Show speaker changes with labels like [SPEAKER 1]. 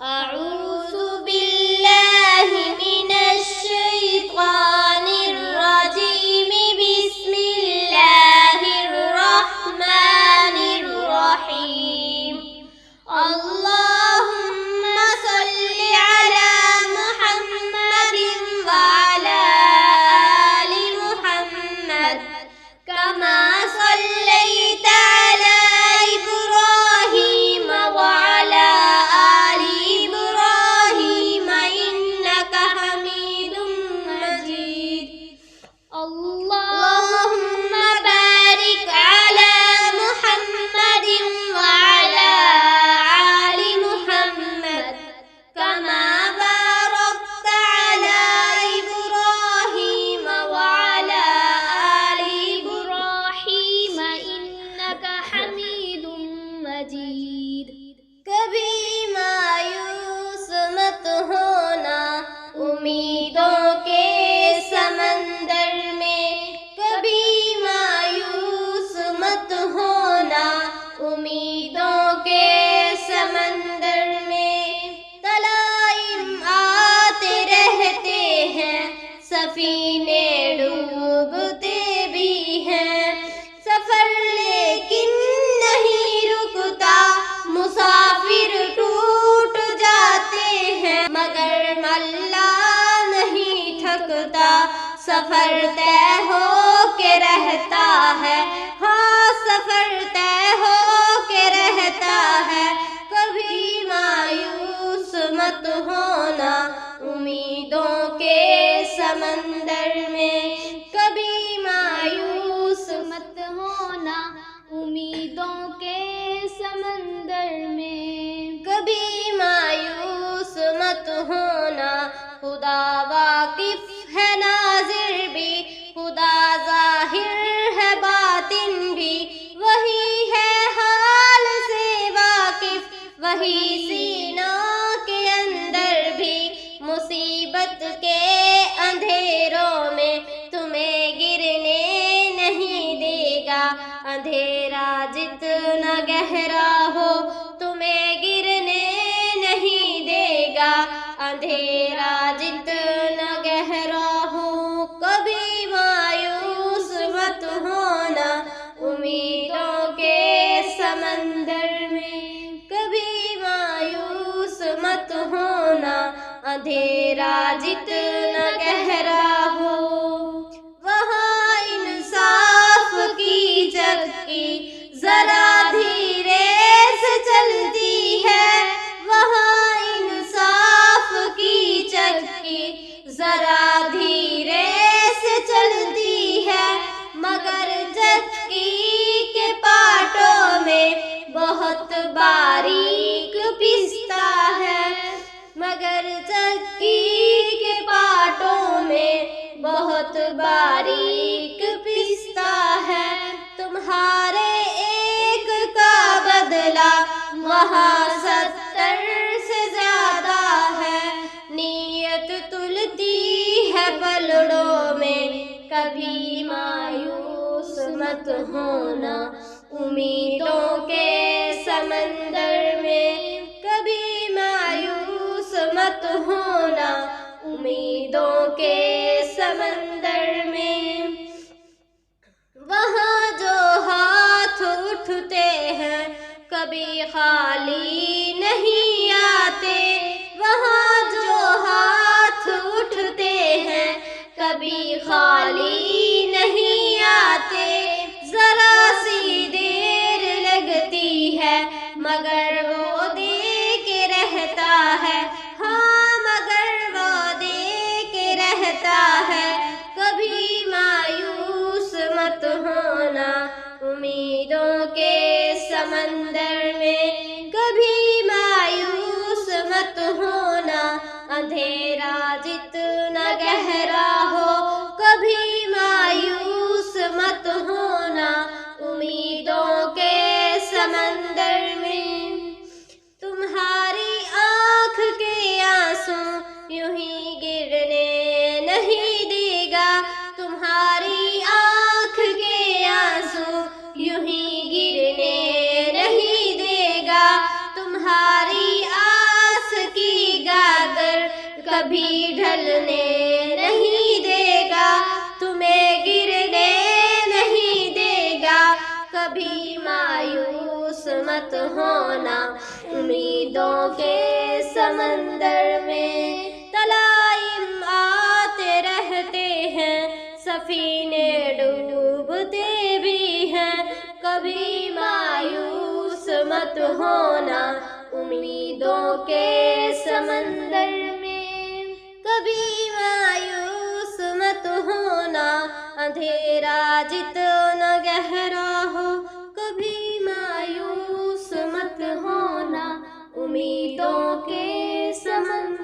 [SPEAKER 1] أعوذ بالله من الشيطان الرجيم. بسم الله الرحمن الرحيم. اللهم صل على محمد وعلى آل محمد كما صليت على إبراهيم وعلى آل إبراهيم إنك حميد مجيد. اللهم بارك على محمد وعلى آل محمد كما باركت على إبراهيم وعلى آل إبراهيم إنك حميد مجيد. کبھی مایوس مت ہونا امیدوں کے سمندر میں. کبھی مایوس مت ہونا امیدوں کے سمندر میں. تلائم آتے رہتے ہیں سفینے ڈوبتے بھی ہیں. سفر لیکن نہیں رکتا مسافر ٹوٹ جاتے ہیں. مگر اللہ نہیں تھکتا سفر طے ہو کے رہتا ہے. ہاں سفر طے ہو کے رہتا ہے. کبھی مایوس مت ہونا امیدوں کے سمندر میں. کبھی مایوس مت ہونا امیدوں کے سمندر میں. کبھی مایوس مت ہونا خدا واقف ہے ناظر بھی. خدا ظاہر ہے باطن بھی. وہی ہے حال سے واقف وہی سینوں کے اندر بھی. مصیبت کے اندھیروں میں تمہیں گرنے نہیں دے گا. اندھیرا جتنا گہرا ہو تمہیں گرنے نہیں دے گا. اندھیرا جتنا گہرا ہو. کبھی مایوس مت ہونا امیدوں کے سمندر میں. کبھی مایوس مت ہونا اندھیرا جتنا گہرا ہو. وہاں انصاف کی چکی ذرا دھیرے سے چلتی ہے. وہاں انصاف کی چکی ذرا دھیرے سے چلتی ہے. مگر چکی کے پاٹوں میں بہت باریک پستا ہے. مگر چکی کے پاٹوں میں بہت باریک پستا ہے. تمہارے ایک کا بدلہ وہاں 70 سے زیادہ ہے. نیت تلتی ہے پلڑوں میں. کبھی مایوس مت ہونا امیدوں کے سمندر میں. کبھی مایوس مت ہونا امیدوں کے سمندر میں. وہاں جو ہاتھ اٹھتے ہیں کبھی خالی نہیں آتے. وہاں جو ہاتھ اٹھتے ہیں کبھی خالی نہیں آتے. ذرا سی دیر لگتی ہے مگر وہ دے کے رہتا ہے. ہاں مگر وہ دے کے رہتا ہے. کبھی مایوس مت ہونا امیدوں کے سمندر میں. کبھی مایوس مت ہونا اندھیرا جتنا گہرا ہو. کبھی مایوس مت ہونا امیدوں کے سمندر میں. تمہاری آنکھ کے آنسو یوں ہی گرنے نہیں دے گا. تمہاری آنکھ کے آنسو یوں ہی گرنے نہیں دے گا. تمہاری آس کی کبھی ڈھلنے نہیں دے گا، تمہیں گرنے نہیں دے گا، کبھی مایوس مت ہونا امیدوں کے سمندر میں۔ تلائم آتے رہتے ہیں، سفینے ڈوبتے بھی ہیں، کبھی مایوس مت ہونا امیدوں کے سمندر میں۔ کبھی مایوس مت ہونا، اندھیرا جتنا گہرا ہو، کبھی مایوس مت ہونا امیدوں کے سمندر